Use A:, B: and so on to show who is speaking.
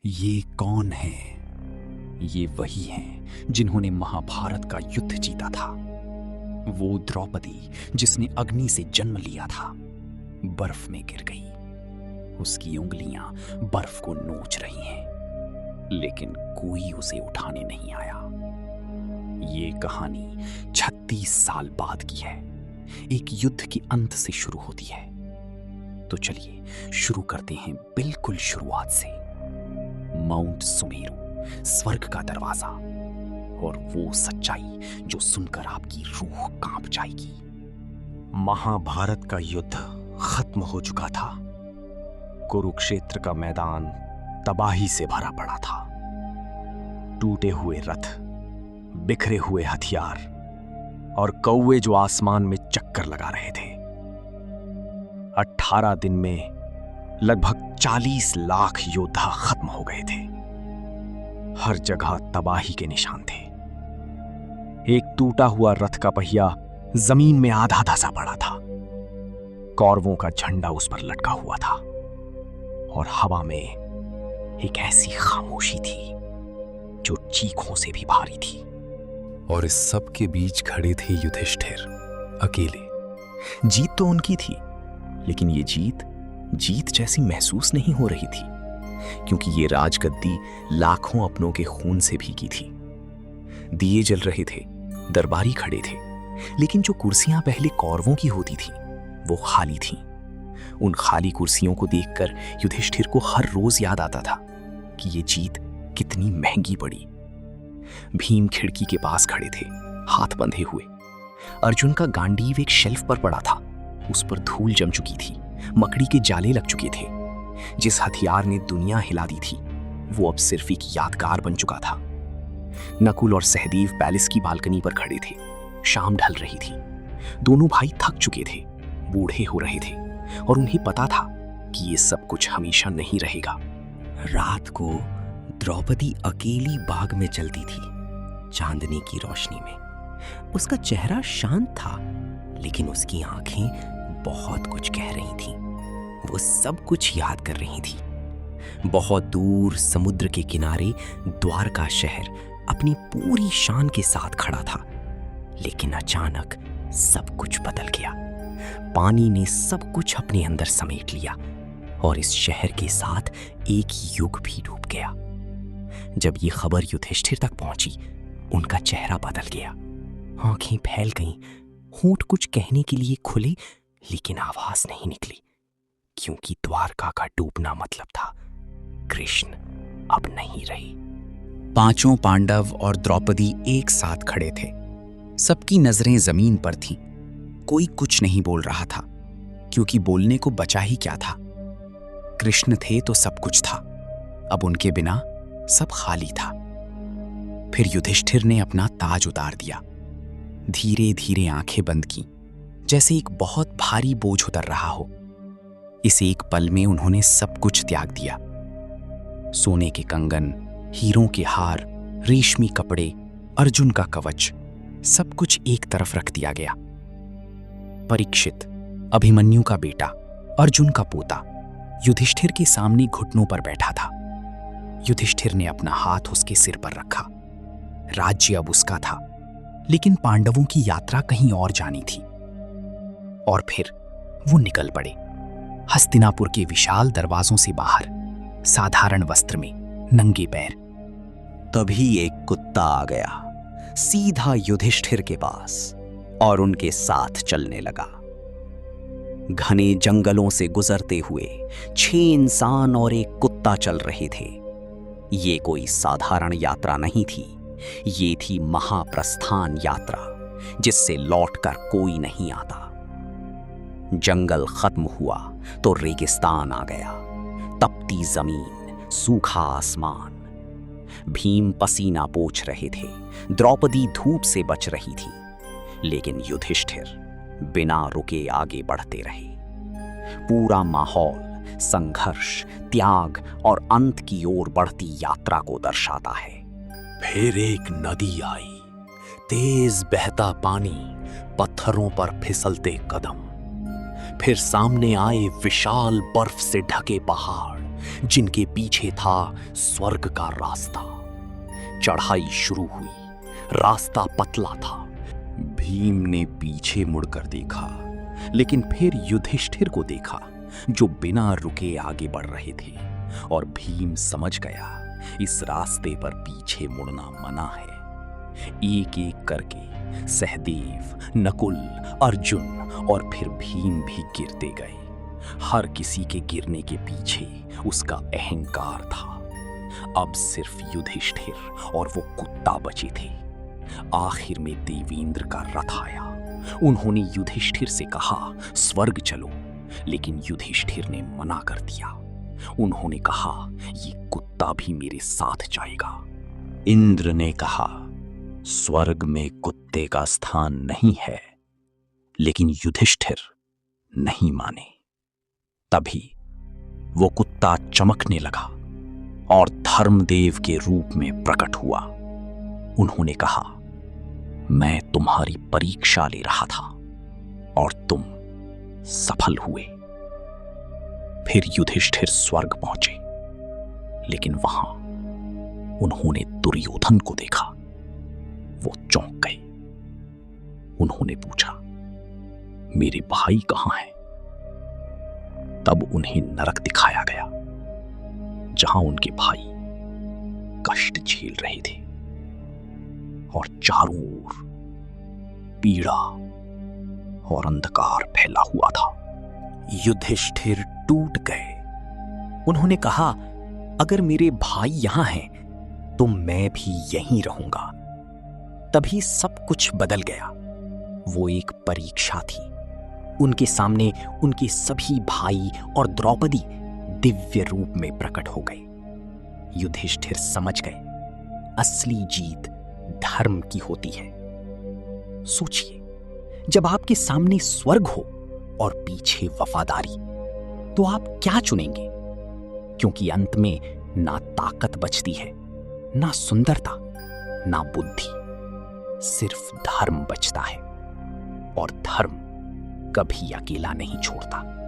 A: ये कौन है? ये वही हैं जिन्होंने महाभारत का युद्ध जीता था। वो द्रौपदी जिसने अग्नि से जन्म लिया था, बर्फ में गिर गई। उसकी उंगलियां बर्फ को नोच रही हैं, लेकिन कोई उसे उठाने नहीं आया। ये कहानी 36 साल बाद की है, एक युद्ध के अंत से शुरू होती है। तो चलिए शुरू करते हैं बिल्कुल शुरुआत से। माउंट सुमेरु, स्वर्ग का दरवाजा, और वो सच्चाई जो सुनकर आपकी रूह कांप जाएगी।
B: महाभारत का युद्ध खत्म हो चुका था। कुरुक्षेत्र का मैदान तबाही से भरा पड़ा था। टूटे हुए रथ, बिखरे हुए हथियार और कौवे जो आसमान में चक्कर लगा रहे थे। 18 दिन में लगभग 40 लाख योद्धा खत्म हो गए थे। हर जगह तबाही के निशान थे। एक टूटा हुआ रथ का पहिया जमीन में आधा धंसा पड़ा था। कौरवों का झंडा उस पर लटका हुआ था और हवा में एक ऐसी खामोशी थी जो चीखों से भी भारी थी।
A: और इस सब के बीच खड़े थे युधिष्ठिर, अकेले। जीत तो उनकी थी, लेकिन ये जीत जैसी महसूस नहीं हो रही थी, क्योंकि ये राजगद्दी लाखों अपनों के खून से भीगी थी। दिए जल रहे थे, दरबारी खड़े थे, लेकिन जो कुर्सियां पहले कौरवों की होती थी वो खाली थीं। उन खाली कुर्सियों को देखकर युधिष्ठिर को हर रोज याद आता था कि ये जीत कितनी महंगी पड़ी। भीम खिड़की के पास खड़े थे, हाथ बंधे हुए। अर्जुन का गांडीव एक शेल्फ पर पड़ा था, उस पर धूल जम चुकी थी, मकड़ी के जाले लग चुके थे। जिस हथियार ने दुनिया हिला दी थी वो अब सिर्फ एक यादगार बन चुका था। नकुल और सहदेव पैलेस की बालकनी पर खड़े थे। शाम ढल रही थी। दोनों भाई थक चुके थे, बूढ़े हो रहे थे, और उन्हें पता था कि ये सब कुछ हमेशा नहीं रहेगा।
C: रात को द्रौपदी अकेली बाग में चलती थी, चांदनी की रोशनी में। उसका चेहरा शांत था, लेकिन उसकी आंखें बहुत कुछ कह रही थीं। वो सब कुछ याद कर रही थी। बहुत दूर समुद्र के किनारे द्वारका शहर अपनी पूरी शान के साथ खड़ा था, लेकिन अचानक सब कुछ बदल गया। पानी ने सब कुछ अपने अंदर समेट लिया और इस शहर के साथ एक युग भी डूब गया। जब ये खबर युधिष्ठिर तक पहुंची, उनका चेहरा बदल गया। आंखें फैल गईं, होंठ कुछ कहने के लिए खुले, लेकिन आवाज नहीं निकली, क्योंकि द्वारका का डूबना मतलब था कृष्ण अब नहीं रहे।
A: पांचों पांडव और द्रौपदी एक साथ खड़े थे। सबकी नजरें जमीन पर थीं। कोई कुछ नहीं बोल रहा था, क्योंकि बोलने को बचा ही क्या था। कृष्ण थे तो सब कुछ था, अब उनके बिना सब खाली था। फिर युधिष्ठिर ने अपना ताज उतार दिया। धीरे धीरे आंखें बंद की, जैसे एक बहुत भारी बोझ उतर रहा हो। इस एक पल में उन्होंने सब कुछ त्याग दिया। सोने के कंगन, हीरों के हार, रेशमी कपड़े, अर्जुन का कवच, सब कुछ एक तरफ रख दिया गया। परीक्षित, अभिमन्यु का बेटा, अर्जुन का पोता, युधिष्ठिर के सामने घुटनों पर बैठा था। युधिष्ठिर ने अपना हाथ उसके सिर पर रखा। राज्य अब उसका था, लेकिन पांडवों की यात्रा कहीं और जानी थी। और फिर वो निकल पड़े, हस्तिनापुर के विशाल दरवाजों से बाहर, साधारण वस्त्र में, नंगे पैर।
C: तभी एक कुत्ता आ गया, सीधा युधिष्ठिर के पास, और उनके साथ चलने लगा। घने जंगलों से गुजरते हुए 6 इंसान और एक कुत्ता चल रहे थे। ये कोई साधारण यात्रा नहीं थी, ये थी महाप्रस्थान यात्रा, जिससे लौटकर कोई नहीं आता। जंगल खत्म हुआ तो रेगिस्तान आ गया। तपती जमीन, सूखा आसमान। भीम पसीना पोंछ रहे थे, द्रौपदी धूप से बच रही थी, लेकिन युधिष्ठिर बिना रुके आगे बढ़ते रहे। पूरा माहौल संघर्ष, त्याग और अंत की ओर बढ़ती यात्रा को दर्शाता है।
B: फिर एक नदी आई, तेज बहता पानी, पत्थरों पर फिसलते कदम। फिर सामने आए विशाल बर्फ से ढके पहाड़,
A: जिनके पीछे था स्वर्ग का रास्ता। चढ़ाई शुरू हुई, रास्ता पतला था। भीम ने पीछे मुड़कर देखा, लेकिन फिर युधिष्ठिर को देखा जो बिना रुके आगे बढ़ रहे थे, और भीम समझ गया इस रास्ते पर पीछे मुड़ना मना है। एक एक करके सहदेव, नकुल, अर्जुन और फिर भीम भी गिरते गए। हर किसी के गिरने के पीछे उसका अहंकार था। अब सिर्फ युधिष्ठिर और वो कुत्ता बचे थे। आखिर में देवेंद्र का रथ आया। उन्होंने युधिष्ठिर से कहा स्वर्ग चलो, लेकिन युधिष्ठिर ने मना कर दिया। उन्होंने कहा ये कुत्ता भी मेरे साथ जाएगा। इंद्र ने कहा स्वर्ग में कुत्ते का स्थान नहीं है, लेकिन युधिष्ठिर नहीं माने। तभी वो कुत्ता चमकने लगा और धर्मदेव के रूप में प्रकट हुआ। उन्होंने कहा मैं तुम्हारी परीक्षा ले रहा था और तुम सफल हुए। फिर युधिष्ठिर स्वर्ग पहुंचे, लेकिन वहां उन्होंने दुर्योधन को देखा। वो चौंक गए। उन्होंने पूछा मेरे भाई कहां हैं? तब उन्हें नरक दिखाया गया, जहां उनके भाई कष्ट झेल रहे थे और चारों ओर पीड़ा और अंधकार फैला हुआ था। युधिष्ठिर टूट गए। उन्होंने कहा अगर मेरे भाई यहां हैं तो मैं भी यहीं रहूंगा। तभी सब कुछ बदल गया। वो एक परीक्षा थी। उनके सामने उनके सभी भाई और द्रौपदी दिव्य रूप में प्रकट हो गए। युधिष्ठिर समझ गए असली जीत धर्म की होती है। सोचिए, जब आपके सामने स्वर्ग हो और पीछे वफादारी, तो आप क्या चुनेंगे? क्योंकि अंत में ना ताकत बचती है, ना सुंदरता, ना बुद्धि, सिर्फ धर्म बचता है। और धर्म कभी अकेला नहीं छोड़ता।